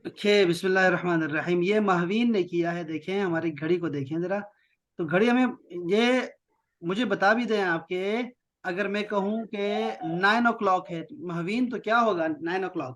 बिस्मिल्लाहिर्रहमानिर्रहीम। ये महवीन ने किया है। देखें हमारी घड़ी को, देखें जरा। तो घड़ी हमें ये मुझे बता भी दें आपके, अगर मैं कहूँ कि 9 o'clock है महवीन, तो क्या होगा 9 o'clock?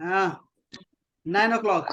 हाँ, 9 o'clock।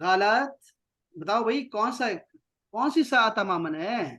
गलत। बताओ भाई, कौन सी सात तमामन है?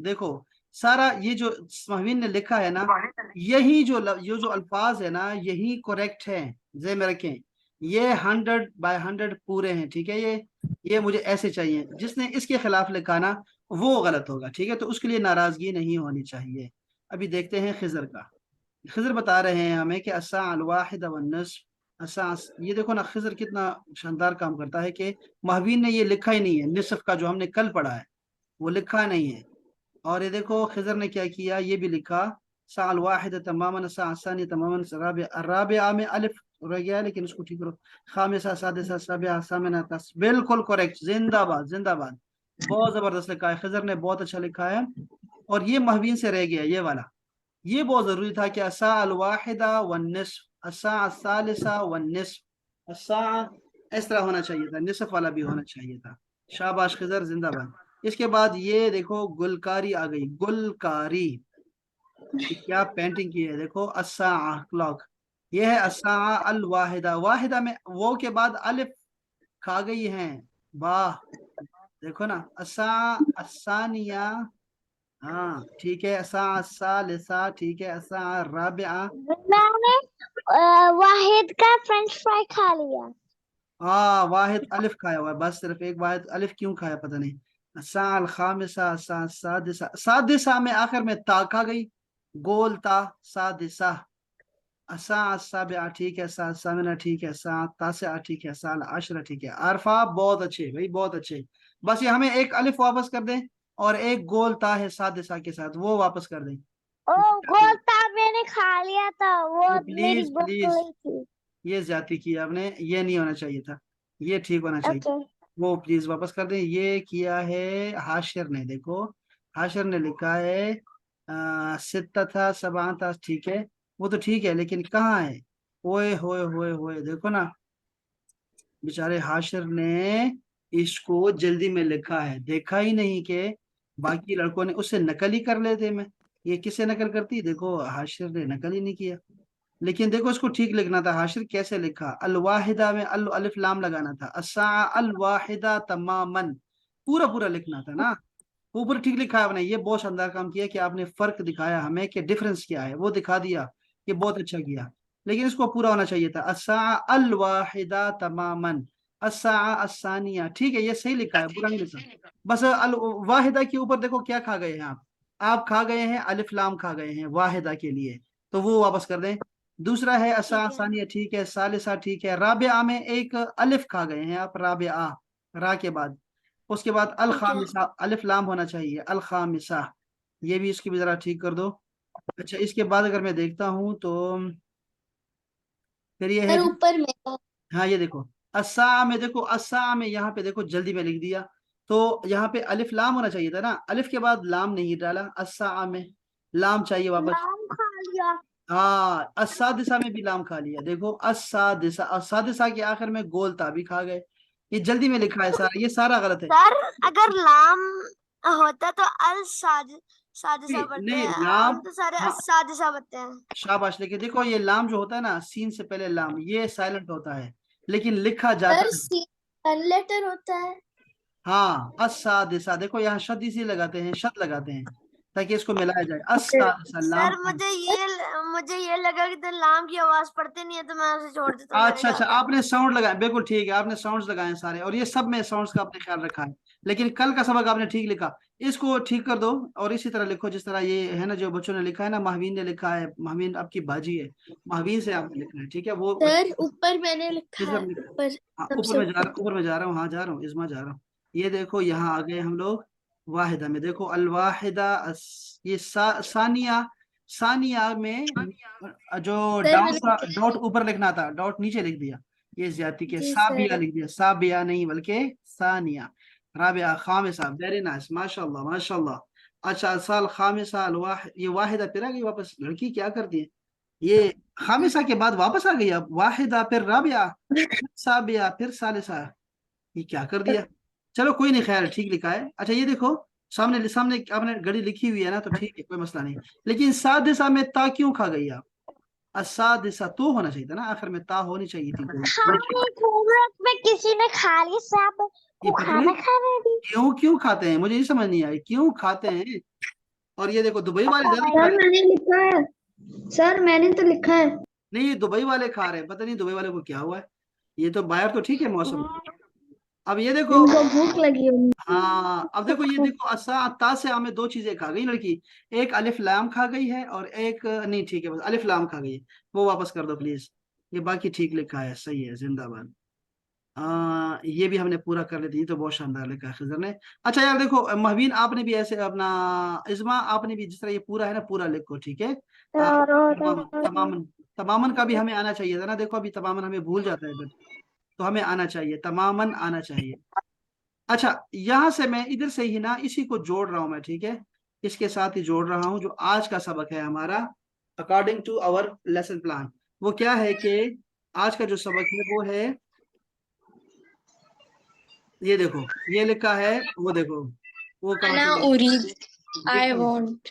देखो सारा ये जो महवीन ने लिखा है ना, यही ये जो अल्फाज है ना, यही करेक्ट है। जेब में रखें, ये 100/100 पूरे हैं। ठीक है, ये मुझे ऐसे चाहिए। जिसने इसके खिलाफ लिखा ना, वो गलत होगा। ठीक है, तो उसके लिए नाराजगी नहीं होनी चाहिए। अभी देखते हैं खिजर का। खिजर बता रहे हैं हमें कि अस्सा अल वाहिद वन निस्फ अस्सा। ये देखो ना, खिजर कितना शानदार काम करता है कि महवीन ने ये लिखा ही नहीं है। निस्फ का जो हमने कल पढ़ा है, वो लिखा नहीं है। और ये देखो खिजर ने क्या किया, ये भी लिखा साल वाहिद तमामन सा आसानी तमामन राबिया में अलिफ रह गया, लेकिन उसको ठीक करो। खामिसा सादिसा साबिया सामिना तस, बिल्कुल करेक्ट। जिंदाबाद जिंदाबाद। बहुत जबरदस्त लिखा है खिजर ने, बहुत अच्छा लिखा है। और ये महवीन से रह गया ये वाला। ये बहुत जरूरी था कि असा अल वाहिदा वन निस्फ, असा सालिसा वन निस्फ, असा इस तरह होना चाहिए था। निस्फ वाला भी होना चाहिए था। शाबाश खिजर, जिंदाबाद। इसके बाद ये देखो गुलकारी आ गई, गुलकारी। ये क्या पेंटिंग की है, देखो अस्सा क्लॉक। ये है अस्सा अल वाहिदा। वाहिदा में वो के बाद अलिफ खा गई है। वाह, देखो ना, अस्सा अस्सानिया। हाँ ठीक है, अस्सा अस्सा लिसा, ठीक है, अस्सा राबिआ। मैंने वाहिद का फ्रेंच फ्राई खा लिया. हाँ, वाहिद अलिफ खाया हुआ है, बस सिर्फ एक वाहिद अलिफ क्यों खाया पता नहीं। अस्सा अल खामिसा, अस्सा सादिसा, सादिसा में आखिर में ता खा गई। गोल ता, सादिसा। असा साबिआ ठीक है, सा सामिना ठीक है, सा तासिआ ठीक है, साल आशरा ठीक है। अरफा बहुत अच्छे भाई, बहुत अच्छे। बस ये हमें एक अलिफ वापस कर दें, और एक गोल ता है सादिसा के साथ, वो वापस कर दें। ओ, गोलता मैंने खा लिया था, वो मेरी प्लीज भूख प्लीज, गई थी. ये ज्यादती की आपने, ये नहीं होना चाहिए था। ये ठीक होना चाहिए। ओके. वो प्लीज वापस कर दें। ये किया है हाशिर ने, देखो हाशिर ने लिखा है सित्ता था सबा था, ठीक है। वो तो ठीक है, लेकिन कहाँ है? ओए होए होए होए, देखो ना, बेचारे हाशिर ने इसको जल्दी में लिखा है, देखा ही नहीं कि बाकी लड़कों ने उससे नकल ही कर लेते। मैं ये किससे नकल करती, देखो हाशिर ने नकल ही नहीं किया। लेकिन देखो इसको ठीक लिखना था। हाशिर कैसे लिखा, अल वाहिदा में अल अलिफ लाम लगाना था। अस्सा अल वाहिदा तमामन, पूरा पूरा लिखना था ना। वो पूरा ठीक लिखा है आपने। ये बहुत शानदार काम किया कि आपने फर्क दिखाया हमें कि डिफरेंस क्या है, वो दिखा दिया। ये बहुत अच्छा किया। लेकिन इसको पूरा होना चाहिए था, अस्सा अल वाहिदा तमामन, अस्सा अस्सानिया। ठीक है, ये सही लिखा है, पूरा नहीं लिखा। बस अल वाहिदा के ऊपर देखो क्या खा गए हैं आप खा गए हैं अलिफ लाम खा गए हैं वाहिदा के लिए। तो वो वापस कर दें। दूसरा है अस्सा ठीक है. अस्सानिया, ठीक है, सालिसा ठीक है। राबिया में एक अलिफ खा गए हैं आप, राबिया रा के बाद। उसके बाद अल ठीक है. खामिसा, अलिफ लाम होना चाहिए, अल खामिसा। ये भी इसकी भी जरा ठीक कर दो। अच्छा, इसके बाद अगर मैं देखता हूँ तो फिर ये है सर जी। ऊपर में. हाँ, ये देखो अस्सा में, देखो अस्सा में यहाँ पे देखो जल्दी में लिख दिया। तो यहाँ पे अलिफ लाम होना चाहिए था ना, अलिफ के बाद लाम नहीं डाला। अस्सा में लाम चाहिए वापस। नाम खा लिया. हाँ, अस्सादिसा में भी लाम खा लिया। देखो अस्सादिसा, अस्सादिसा के आखिर में गोलता भी खा गए। ये जल्दी में लिखा है सारा, ये सारा गलत है। सर अगर लाम होता तो अल सादिसा नहीं पढ़ते नहीं, हैं, लाम। हम तो सारे हाँ, सादिसा पढ़ते हैं. शाबाश। लेकिन देखो ये लाम जो होता है ना, सीन से पहले लाम, ये साइलेंट होता है, लेकिन लिखा जाता सर है। सी लेटर होता है. हाँ, अस्सा दिशा, देखो यहाँ शद इसी लगाते हैं, शद लगाते हैं, ताकि इसको मिलाया जाए। ओके. अस्सा दिशा लाम सर खा। मुझे ये लगा कि तो लाम की आवाज पढ़ते नहीं है, तो मैं उसे छोड़ देता हूँ, मैंने अच्छा कहा अच्छा, था. आपने साउंड लगाए, बिल्कुल ठीक है, आपने साउंड्स लगाए हैं सारे, और ये सब में साउंड्स का आपने ख्याल रखा है। लेकिन कल का सबक आपने ठीक लिखा। इसको ठीक कर दो, और इसी तरह लिखो जिस तरह ये है ना, जो बच्चों ने लिखा है ना, महवीन ने लिखा है। महवीन आपकी बाजी है, महवीन से आपने लिखना है, ठीक है। वो सर ऊपर मैंने लिखा इज्मा है, में- ऊपर हाँ, सबसे ऊपर. ऊपर में जा रहा हूँ, हाँ जा रहा हूँ, इज्मा जा रहा हूँ। ये देखो यहाँ आ गए हम लोग वाहिदा में। देखो अल वाहिदा ये सानिया। सानिया में जो सर मैंने डॉट ऊपर लिखना था, डॉट नीचे लिख दिया। ये ज्यादती के, जी साबिया सर। लिख दिया, साबिया नहीं बल्कि सानिया। राबिया, खामिसा, वेरी नाइस, माशाल्लाह माशाल्लाह। अच्छा, साल खामिसा, ये वाहिदा फिर आ गई वापस, लड़की क्या करती है ये, खामिसा के बाद वापस आ गई, अब वाहिदा फिर राबिया फिर साबिया फिर सालिसा, ये क्या कर दिया। चलो कोई नहीं, खैर ठीक लिखा है। अच्छा ये देखो, सामने सामने आपने घड़ी लिखी हुई है ना, तो ठीक है, कोई मसला नहीं। लेकिन सादिसा में ता क्यों खा गई आप? असादिसा तो होना चाहिए था ना, आखिर में ता होनी चाहिए थी कोई। खाने जरूरत में किसी ने खा ली साहब, ये वो पता नहीं खाना खा रहे थे। क्यों क्यों खाते हैं, मुझे ये समझ नहीं आई क्यों खाते हैं। और ये देखो दुबई वाले ज्यादा खा सर रहे हैं। मैंने लिखा है, सर मैंने तो लिखा है। नहीं, ये दुबई वाले खा रहे हैं, पता नहीं दुबई वाले को क्या हुआ है। ये तो बाहर तो ठीक है मौसम। अब ये देखो, इनको भूख लगी होगी। हाँ अब देखो, ये देखो, असा ता से हमें दो चीजें खा गई लड़की, एक अलिफ लाम खा गई है और एक नहीं, ठीक है बस अलिफ लाम खा गई है, वो वापस कर दो प्लीज। ये बाकी ठीक लिखा है, सही है, जिंदाबाद। ये भी हमने पूरा कर लेते, ये तो बहुत शानदार लिखा है खिजर ने। अच्छा यार देखो, महवीन आपने भी ऐसे अपना, इज्मा आपने भी जिस तरह ये पूरा है ना, पूरा लिखो, ठीक है। तमामन तमामन, तमामन का भी हमें आना चाहिए था ना, देखो अभी तमामन हमें भूल जाता है फिर, तो हमें आना चाहिए, तमामन आना चाहिए। अच्छा, यहां से मैं इधर से ही ना इसी को जोड़ रहा हूं मैं, ठीक है, इसके साथ ही जोड़ रहा हूं जो आज का सबक है हमारा, according to our lesson plan. वो क्या है कि आज का जो सबक है वो है, ये देखो, ये लिखा है, वो देखो, वो का Ana मतलब urid, ये I क्या, want.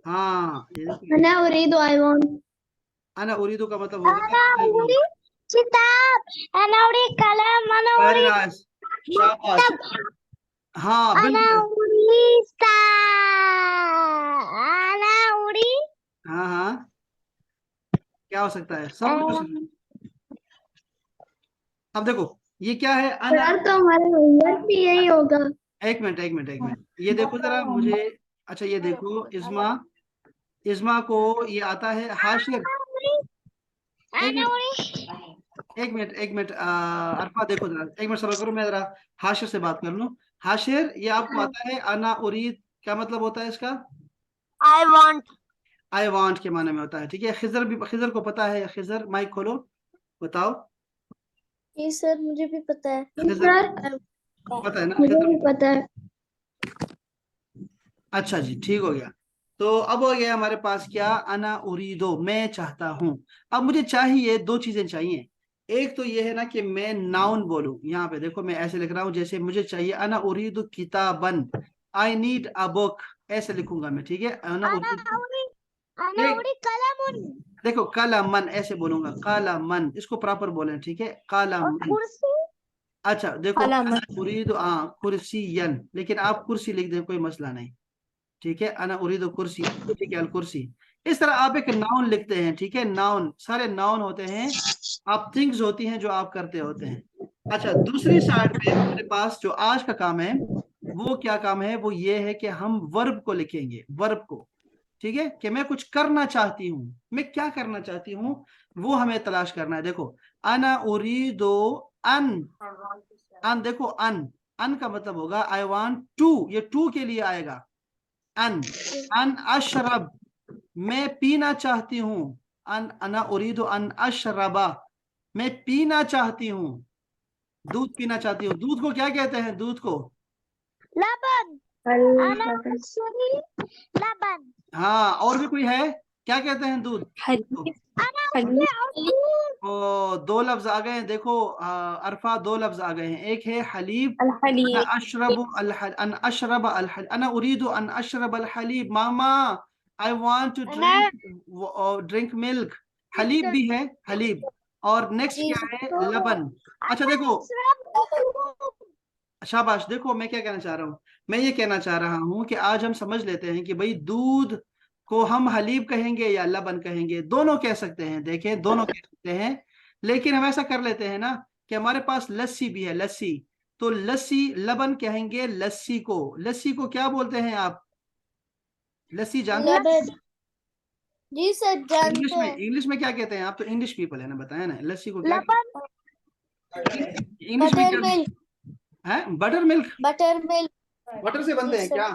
हाँ ये देखो, अना उरीदु आई वांट। अना उरीदु का मतलब होगा अना I उड़ी want। किताब, अना उड़ी कलम, अना वेरी उड़ी नाइस, शाबाश, हाँ अना बिल्कुल, उड़ी सा, अना उड़ी हाँ हाँ, क्या हो सकता है, सब कुछ हो सकता है। अब देखो ये क्या है, अना, सर तो हमारे होमवर्क भी यही होगा। एक मिनट एक मिनट एक मिनट, ये देखो जरा मुझे। अच्छा ये देखो, इस्मा, इस्मा को ये आता है हाशिर। एक अना मिनट उड़ी एक मिनट एक मिनट, अरफा देखो जरा, एक मिनट सब्र करो, मैं जरा हाशिर से बात कर लूं। हाशिर, ये आपको आता है अना उरीद, क्या मतलब होता है इसका? I want. आई वांट के माने में होता है, ठीक है। खिजर भी, खिजर को पता है, खिजर माइक खोलो, बताओ। जी सर, मुझे भी पता है। खिजर सर पता है ना, मुझे खिजर? भी पता है। अच्छा जी, ठीक हो गया। तो अब हो गया हमारे पास क्या, अना उरीदो, मैं चाहता हूं। अब मुझे चाहिए, दो चीजें चाहिए। एक तो ये है ना कि मैं नाउन बोलूं, यहाँ पे देखो मैं ऐसे लिख रहा हूं जैसे मुझे चाहिए, अना उरीदु किताबन, आई नीड अ बुक, ऐसे लिखूंगा मैं, ठीक है, अना अना उरीदु। उड़ी, अना एक, उड़ी कलम देखो कलमन ऐसे बोलूंगा, कलमन, इसको प्रॉपर बोलें, ठीक है, और कलमन। कुर्सी। अच्छा देखो, Alamat. अना उरीदु कुर्सियन, लेकिन आप कुर्सी लिख दें, कोई मसला नहीं, ठीक है, अना उरीदु कुर्सी, ठीक है, अल कुर्सी। इस तरह आप एक नाउन लिखते हैं, ठीक है, नाउन, सारे नाउन होते हैं, आप थिंग्स होती हैं जो आप करते होते हैं। अच्छा, दूसरी साइड पे हमारे पास जो आज का काम है, वो क्या काम है, वो ये है कि हम वर्ब को लिखेंगे, वर्ब को, ठीक है, कि मैं कुछ करना चाहती हूँ, मैं क्या करना चाहती हूँ, वो हमें तलाश करना है। देखो, अना उरीदो अन, अन देखो, अन, अन का मतलब होगा आई वांट टू, ये टू के लिए आएगा, अन, अन अशरब, मैं पीना चाहती हूँ, अन अना उरीदु अन अशरबा, मैं पीना चाहती हूँ, दूध पीना चाहती हूँ। दूध को क्या कहते हैं, दूध को? लबन, अना अल उड़ी लबन, हाँ, और भी कोई है, क्या कहते हैं दूध को? Halib. अना Halib. उड़ी ओ, दो लफ्ज आ गए हैं, देखो अरफा, दो लफ्ज आ गए हैं, एक है हलीब, अना Al-Halib. अशरबु अन अशरब अल, अना उरीदु अन अशरब अल हलीब, मामा आई वांट टू अना ड्रिंक, ड्रिंक मिल्क, हलीब भी है, हलीब। और नेक्स्ट जी क्या है, लबन। अच्छा अना देखो, अशरब। शाबाश, देखो मैं क्या कहना चाह रहा हूँ, मैं ये कहना चाह रहा हूँ कि आज हम समझ लेते हैं कि भाई दूध को हम हलीब कहेंगे या लबन कहेंगे, दोनों कह सकते हैं, देखें दोनों कह सकते हैं। लेकिन हम ऐसा कर लेते हैं ना कि हमारे पास लस्सी भी है, लस्सी, तो लस्सी, लबन कहेंगे लस्सी को, लस्सी को क्या बोलते हैं आप, लस्सी जानते हैं? लबन। जी सर, इंग्लिश जानते में, हैं। इंग्लिश में क्या कहते हैं, आप तो इंग्लिश पीपल है ना, बताया ना, लस्सी को क्या लबन, इंग्लिश में बटर क्या मिल्क, है, butter milk, butter milk. Butter से बनते जी हैं सर। क्या?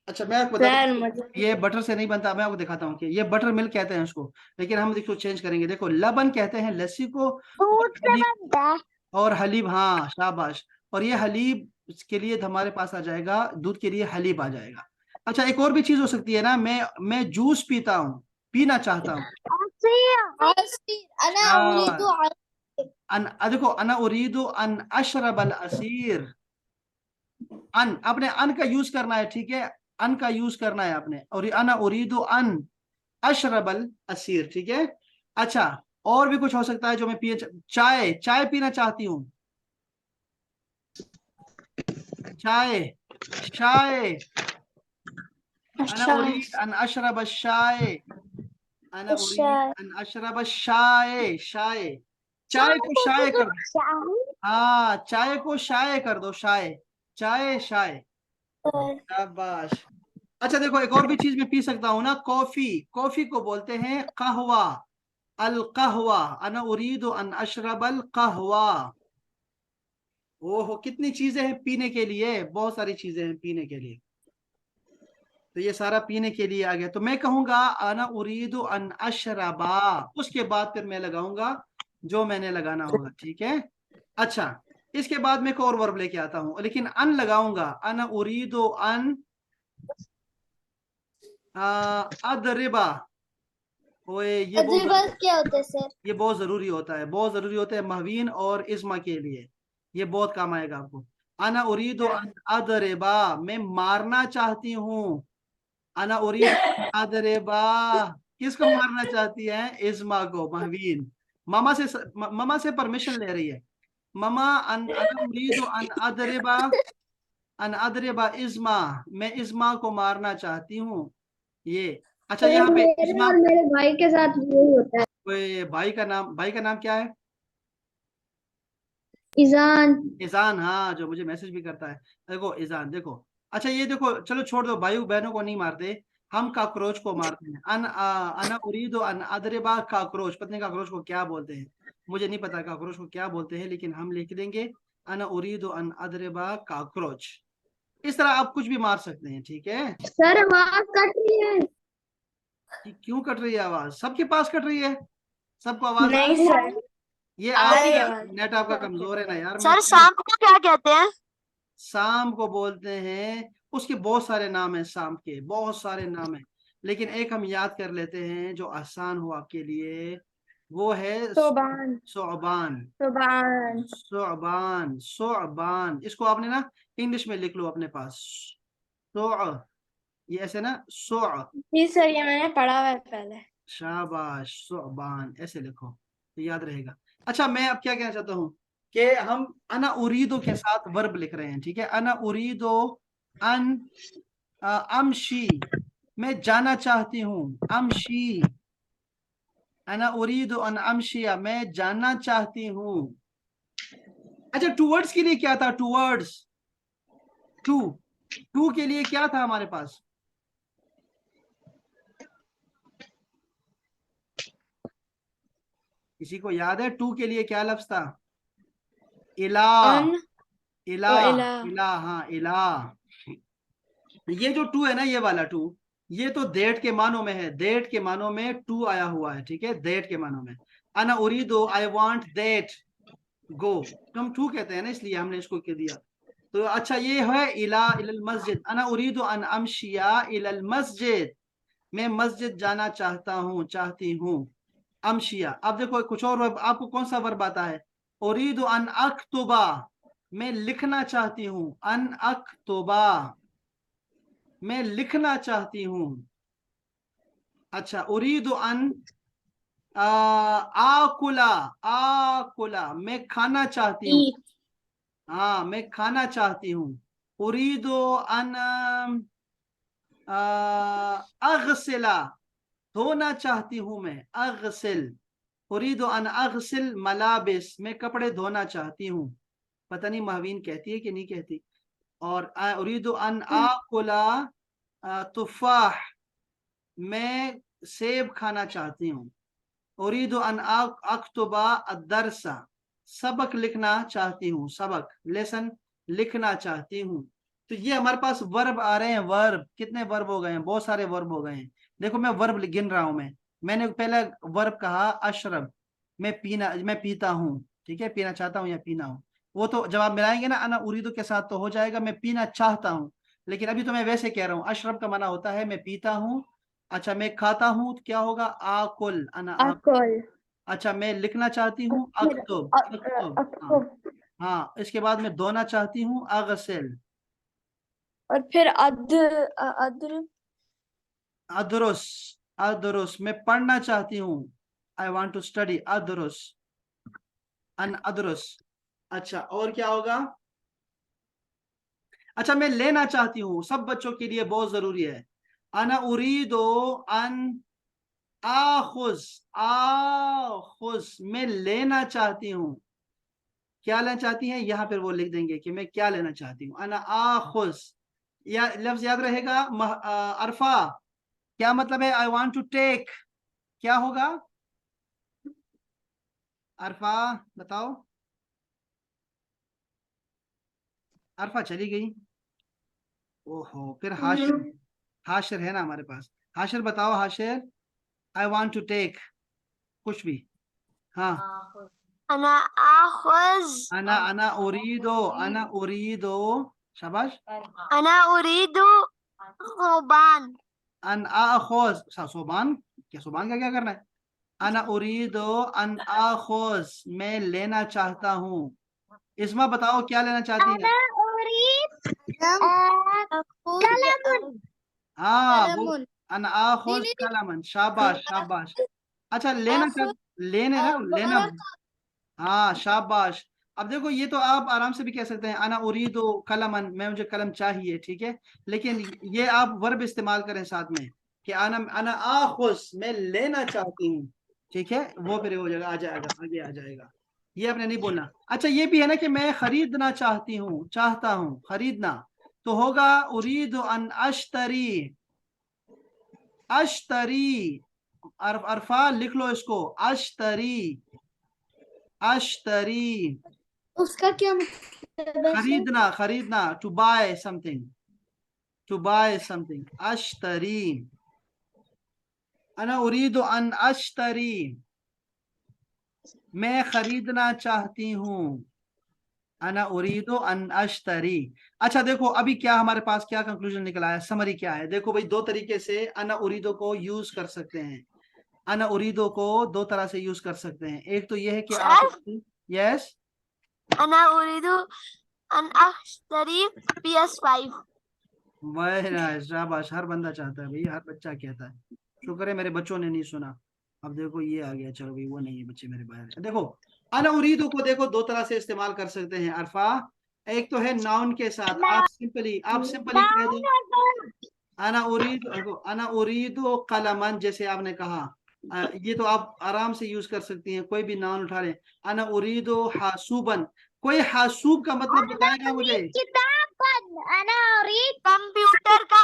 अच्छा मैं आपको बताता हूँ, ये बटर से नहीं बनता, मैं आपको दिखाता हूँ कि ये बटर मिल्क कहते हैं उसको, लेकिन हम इसको चेंज करेंगे। देखो लबन कहते हैं लस्सी को, और दूध से हलीब, बनता है। और हलीब, हाँ शाबाश। और ये हलीब के लिए हमारे पास आ जाएगा, दूध के लिए हलीब आ जाएगा। अच्छा एक और भी चीज हो सकती है ना, मैं जूस पीता हूँ, पीना चाहता हूँ। असीर अना हाँ, उरीदु देखो अना उरीदु अन अशरबल असीर। अन, आपने अन का यूज करना है, ठीक है, अन का यूज करना है आपने, और अना उरीदु अन अशरबल असीर, ठीक है। अच्छा और भी कुछ हो सकता है जो मैं पिए, चाय, चाय पीना चाहती हूँ, चाय, शाय, अना उरीद अन अशरब शाय, अना उरीद अन अशरब शाय, शाय, चाय को शाय कर दो, हाँ चाय को शाय कर दो, शाय, चाय शाय, शाबाश। अच्छा देखो एक और भी चीज मैं पी सकता हूँ ना, कॉफी, कॉफी को बोलते हैं कहवा, अल कहवा, अना उरीदु अन अशरब अल कहवा। ओहो कितनी चीजें हैं पीने के लिए, बहुत सारी चीजें हैं पीने के लिए। तो ये सारा पीने के लिए आ गया, तो मैं कहूंगा अना उरीदु अन अशरबा, उसके बाद फिर मैं लगाऊंगा जो मैंने लगाना होगा, ठीक है। अच्छा इसके बाद मैं एक और वर्ब लेके आता हूं, लेकिन अन लगाऊंगा, अना उरीदु अन अदरिबा। ओए ये बहुत अदरवाइज क्या होता है सर? ये बहुत जरूरी होता है, बहुत जरूरी होता है महवीन और इस्मा के लिए, ये बहुत काम आएगा आपको। अना उरीदु अन अदरिबा, मैं मारना चाहती हूँ, अना उरीदु अन अदरिबा, किसको मारना चाहती है, इस्मा को, महवीन। मामा से परमिशन ले रही है, मामा अना उरीदु अन अदरिबा, अन अदरिबा इस्मा, मैं इस्मा को मारना चाहती हूँ, ये। अच्छा सर यहाँ पे मेरे इस्मा, और मेरे भाई के साथ यही होता है। कोई भाई का नाम क्या है, ईजान। ईजान, हाँ जो मुझे मैसेज भी करता है, देखो ईजान देखो। अच्छा ये देखो चलो छोड़ दो, भाई बहनों को नहीं मारते, हम काकरोच को मारते हैं। अना उरीदो अन अदरिबा काकरोच, पत्नी काकरोच को क्या बोलते हैं, मुझे नहीं पता काकरोच को क्या बोलते हैं, लेकिन हम लिख देंगे अना उरीदो अन अदरिबा काकरोच। इस तरह आप कुछ भी मार सकते हैं, ठीक है। सर आवाज कट रही है। कि क्यों कट रही है आवाज, सबके पास कट रही है, सबको आवाज आ नहीं रही है। सर, ये आ आप रही है ना, आवाज। नेट आपका कमजोर है ना यार, मैं सर शाम को क्या कहते हैं? शाम को बोलते हैं, उसके बहुत सारे नाम हैं, शाम के बहुत सारे नाम हैं, लेकिन एक हम याद कर लेते हैं जो आसान हो आपके लिए, वो है सोबान। सोबान। सोबान। सोबान, सोबान, इसको आपने ना इंग्लिश में लिख लो अपने पास, सो, ये ऐसे ना, सो, जी सर, ये मैंने पढ़ा हुआ है पहले। शाबाश, सोबान ऐसे लिखो तो याद रहेगा। अच्छा मैं अब क्या कहना चाहता हूँ कि हम अना उरीदो के साथ वर्ब लिख रहे हैं, ठीक है। अना उरीदो अन अमशी, मैं जाना चाहती हूँ, अमशी, अना उरीदु अन अमशिया, मैं जानना चाहती हूँ। अच्छा टूवर्ड्स के लिए क्या था, टूवर्ड्स, टू, टू के लिए क्या था हमारे पास, किसी को याद है टू के लिए क्या लफ्ज था, इला, अन इला, ओ इला। इला, हाँ इला। ये जो टू है ना, ये वाला टू, ये तो देट के मानों में है, देट के मानों में टू आया हुआ है, ठीक है, देट के मानों में। अना उरीदो आई वांट दैट गो, हम टू कहते हैं ना, इसलिए हमने इसको कह दिया। तो अच्छा ये है इला इलल मस्जिद, अना उरीदु अन अमशिया इलल मस्जिद, मैं मस्जिद जाना चाहता हूँ, चाहती हूँ, अमशिया। अब देखो कुछ और वर्ब, आपको कौन सा वर्ब आता है, उरीदु अन अक्तुबा, मैं लिखना चाहती हूँ, अन अक्तुबा, मैं लिखना चाहती हूँ। अच्छा उरीदु अन आकुला, आकुला, मैं खाना चाहती हूँ, ईट। हाँ मैं खाना चाहती हूँ। उरीदु अन अगसिला, धोना चाहती हूँ मैं, अगसिल, उरीदु अन अगसिल मलाबिस, मैं कपड़े धोना चाहती हूँ। पता नहीं महवीन कहती है कि नहीं कहती। और उरीदु अन आकुला तुफाह, मैं सेब खाना चाहती हूँ। उरीदु अन अक्तुबा अदरसा, सबक लिखना चाहती हूँ, सबक, लेसन लिखना चाहती हूँ। तो ये हमारे पास वर्ब आ रहे हैं। वर्ब कितने वर्ब हो गए हैं? बहुत सारे वर्ब हो गए हैं। देखो मैं वर्ब गिन रहा हूं। मैंने पहला वर्ब कहा अशरब, मैं पीता हूँ। ठीक है, पीना चाहता हूँ या पीना हूँ। वो तो जब आप मिलाएंगे ना अना उरीदो के साथ तो हो जाएगा मैं पीना चाहता हूँ। लेकिन अभी तो मैं वैसे कह रहा हूँ, अशरब का माना होता है मैं पीता हूँ। अच्छा मैं खाता हूँ तो क्या होगा? आकुल, अना अकुल। अच्छा मैं लिखना चाहती हूँ, फिर अक्तुब, अक्तुब। हाँ अकुब। हाँ, इसके बाद मैं धोना चाहती हूँ, अगसिल। और फिर अद्र। अदरुस, अदरुस मैं पढ़ना चाहती हूँ, आई वॉन्ट टू स्टडी, अदरुस, अन अदरुस। अच्छा और क्या होगा? अच्छा मैं लेना चाहती हूँ, सब बच्चों के लिए बहुत जरूरी है। अना उरीदो अन आखुज, आखुज मैं लेना चाहती हूँ। क्या लेना चाहती हैं? यहाँ पर वो लिख देंगे कि मैं क्या लेना चाहती हूँ। अना आखुज, या लफ्ज याद रहेगा। अरफा क्या मतलब है? आई वॉन्ट टू टेक, क्या होगा? अरफा बताओ। अरफा चली गई। ओहो, फिर हाशिर, हाशिर है ना हमारे पास। हाशिर बताओ, Hashir. I want to take, कुछ भी। हाँ, अना आखुज अना उरीदो, अना उरीदो, शाबाश। अना उरीदु खुबान अन आखुज, सोबान, क्या सोबान का क्या करना है? अना उरीदो अन आखुज मैं लेना चाहता हूँ। इसमा बताओ क्या लेना चाहती है? अना उरीद कलमुन। हाँ वो, कलमुन। अन नहीं आखुज नहीं कलमन, शाबाश शाबाश। अच्छा लेना नहीं। लेने ना, लेना। वर्क। हाँ शाबाश। अब देखो ये तो आप आराम से भी कह सकते हैं, अना उरीदो कलमन, मैं मुझे कलम चाहिए, ठीक है। लेकिन ये आप वर्ब इस्तेमाल करें साथ में कि अना अना आखुज मैं लेना चाहती हूँ, ठीक है। वो फिर हो जाएगा, आ जाएगा, आगे आ जाएगा। ये आपने नहीं बोलना। अच्छा ये भी है ना कि मैं खरीदना चाहती हूँ, चाहता हूँ, खरीदना। तो होगा उरीदो अन अश्तरी, अश्तरी। अरफा लिख लो इसको, अश्तरी, अश्तरी उसका क्या मतलब है सर? खरीदना, खरीदना, to buy something, to buy something, अश्तरी। अना उरीदु अन अश्तरी मैं खरीदना चाहती हूँ, अना उरीदु अन अश्तरी। अच्छा देखो अभी क्या हमारे पास क्या कंक्लूजन निकला है, समरी क्या है? देखो भाई दो तरीके से अना उरीदो को यूज कर सकते हैं। अना उरीदो को दो तरह से यूज कर सकते हैं। एक तो यह है कि आप, सर यस, अना उरीदु अन अश्तरी PS5 वह शाबाश, हर बंदा चाहता है भाई, हर बच्चा कहता है। शुक्र है मेरे बच्चों ने नहीं सुना। अब देखो ये आ गया, चलो भाई वो नहीं है, बच्चे मेरे बाहर है। देखो अना उरीदु को देखो दो तरह से इस्तेमाल कर सकते हैं अरफा। एक तो है नाउन के साथ, आप सिंपली कह दो अना उरीदु, देखो अना उरीदु कलमन, जैसे आपने कहा। ये तो आप आराम से यूज कर सकती हैं, कोई भी नाउन उठा लें। अना उरीदु हासूबन, कोई हासूब का मतलब बताएगा मुझे? किताबन। अना उरीद कंप्यूटर का,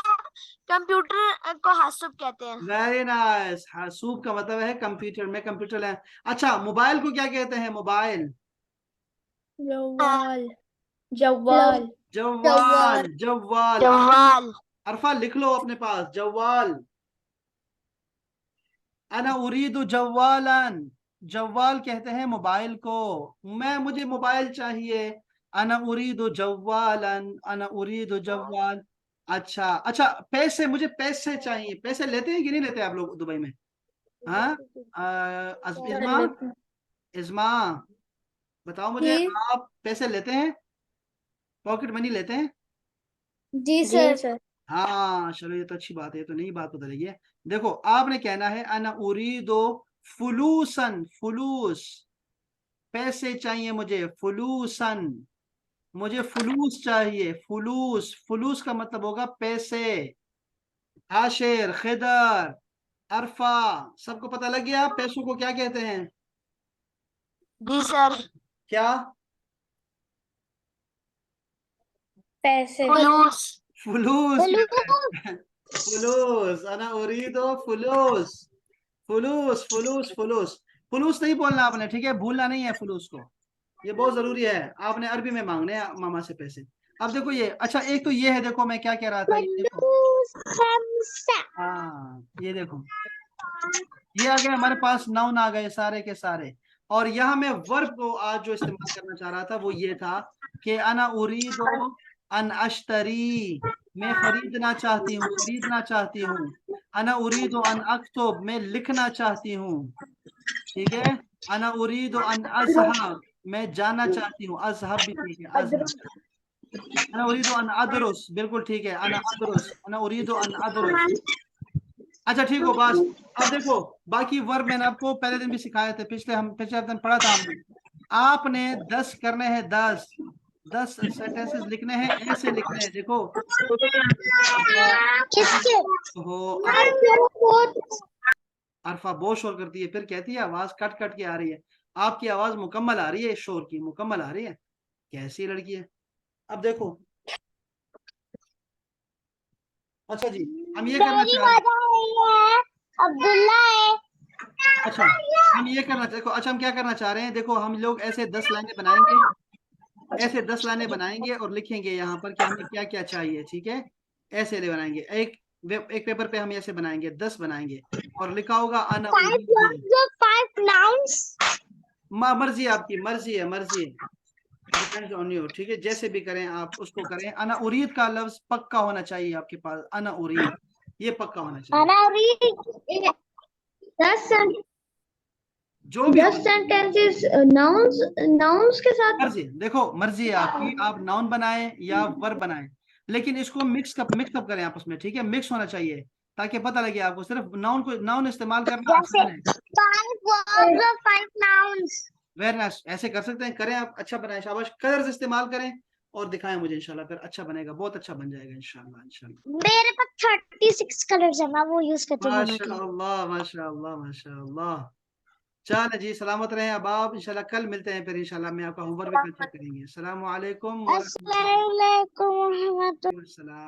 कंप्यूटर को हासुब कहते हैं। वेरी नाइस, हासूब का मतलब है कंप्यूटर में, कंप्यूटर है। अच्छा मोबाइल को क्या कहते हैं? मोबाइल, जवाल। जवाल। जवाल, जवाल। जवाल अरफा लिख लो अपने पास, जवाल। अना उरीदु जवालन, जवाल कहते हैं मोबाइल को। मुझे मोबाइल चाहिए, अना उरीदु जवालन, अना उरीदु जवाल। अच्छा अच्छा, पैसे, मुझे पैसे चाहिए। पैसे लेते हैं कि नहीं लेते आप लोग दुबई में? हाँ, इस्मा, इस्मा बताओ मुझे, जी। आप पैसे लेते हैं? पॉकेट मनी लेते हैं? जी सर। हाँ चलो, ये तो अच्छी बात है, ये तो नई बात पता लगी है। देखो आपने कहना है अना उरीदो फुलूसन, फुलूस, पैसे चाहिए मुझे, फुलूसन, मुझे फुलूस चाहिए, फुलूस, फुलूस का मतलब होगा पैसे। आशिर, खिदर, अरफा, सबको पता लग गया पैसों को क्या कहते हैं? जी सर क्या? पैसे। फुलूस फुलूस कहते हैं। फुलूस, अना उरीदो फुलूस, फुलूस, फुलूस, फुलूस। फुलूस नहीं बोलना आपने, ठीक है, भूलना नहीं है फुलूस को। ये बहुत जरूरी है, आपने अरबी में मांगने हैं मामा से पैसे। अब देखो ये, अच्छा एक तो ये है, देखो मैं क्या कह रहा था, ये देखो, हाँ ये देखो, ये आ गए हमारे पास, नाउन आ गए सारे के सारे। और यहाँ मैं वर्ब को आज जो इस्तेमाल करना चाह रहा था वो ये था कि अना उरीदो अन अश्तरी, मैं खरीदना चाहती हूँ, खरीदना चाहती हूँ। अना उरीदो अन अक्तुब, मैं लिखना चाहती हूँ, ठीक है। अना उरीदो अन अज़हब, मैं जाना चाहती हूँ, अज़हब भी ठीक है, अज़हब। अना उरीदो अन अदरुस, बिल्कुल ठीक है, अना अदरुस, अना उरीदो अन अदरुस। अच्छा ठीक हो बस। अब देखो बाकी वर्ब मैंने आपको पहले दिन भी सिखाए थे, पिछले हफ्ते पढ़ा था हमने। आपने 10 करने हैं, 10 सेंटेंसेस लिखने हैं, ऐसे लिखने हैं, देखो। हो अरफा बहुत शोर करती है, फिर कहती है आवाज कट कट के आ रही है। आपकी आवाज मुकम्मल आ रही है, शोर की मुकम्मल आ रही है, कैसी लड़की है। अब देखो, अच्छा जी, हम ये करना चाह रहे हैं, अब्दुल्ला है। अच्छा हम ये करना, देखो अच्छा हम क्या करना चाह रहे हैं, देखो हम लोग ऐसे 10 लाइनें बनाएंगे, ऐसे 10 लाइनें बनाएंगे और लिखेंगे यहाँ पर कि हमें क्या क्या चाहिए, ठीक है। ऐसे ले बनाएंगे, एक पेपर पे हम ऐसे बनाएंगे, 10 बनाएंगे और लिखा होगा अना उरीदु। 5 nouns. मर्जी है आपकी, मर्जी है, मर्जी है, डिपेंड्स ऑन यू, ठीक है, जैसे भी करें आप उसको करें। अना उरीद का लफ्ज पक्का होना चाहिए आपके पास, अना उरीद ये पक्का होना चाहिए, अना उरीद 10 जो भी हो। sentences nouns के साथ। मर्जी, देखो मर्जी है आपकी, आप नाउन बनाए या वर्ब बनाए, लेकिन इसको मिक्सअप करें आपस में, ठीक है, मिक्स होना चाहिए ताकि पता लगे आपको। सिर्फ नाउन इस्तेमाल करना जैसे आसान है। 5 verbs और 5 nouns. वेरी नाइस, ऐसे कर सकते हैं, करें आप, अच्छा बनाए, शाबाश। कलर्स इस्तेमाल करें और दिखाएं मुझे, इंशाल्लाह फिर अच्छा बनेगा, बहुत अच्छा बन जाएगा इंशाल्लाह, इंशाल्लाह। मेरे पास 36 कलर्स है, मैं वो यूज करती हूँ बनाने के लिए। माशाअल्लाह माशाअल्लाह माशाअल्लाह। चल जी, सलामत रहें अब आप, इंशाल्लाह कल मिलते हैं फिर, इंशाल्लाह मैं आपका होमवर्क भी कल चेक करेंगे। अस्सलाम वालेकुम व अस्सलाम वालेकुम। रहमतुल्लाह।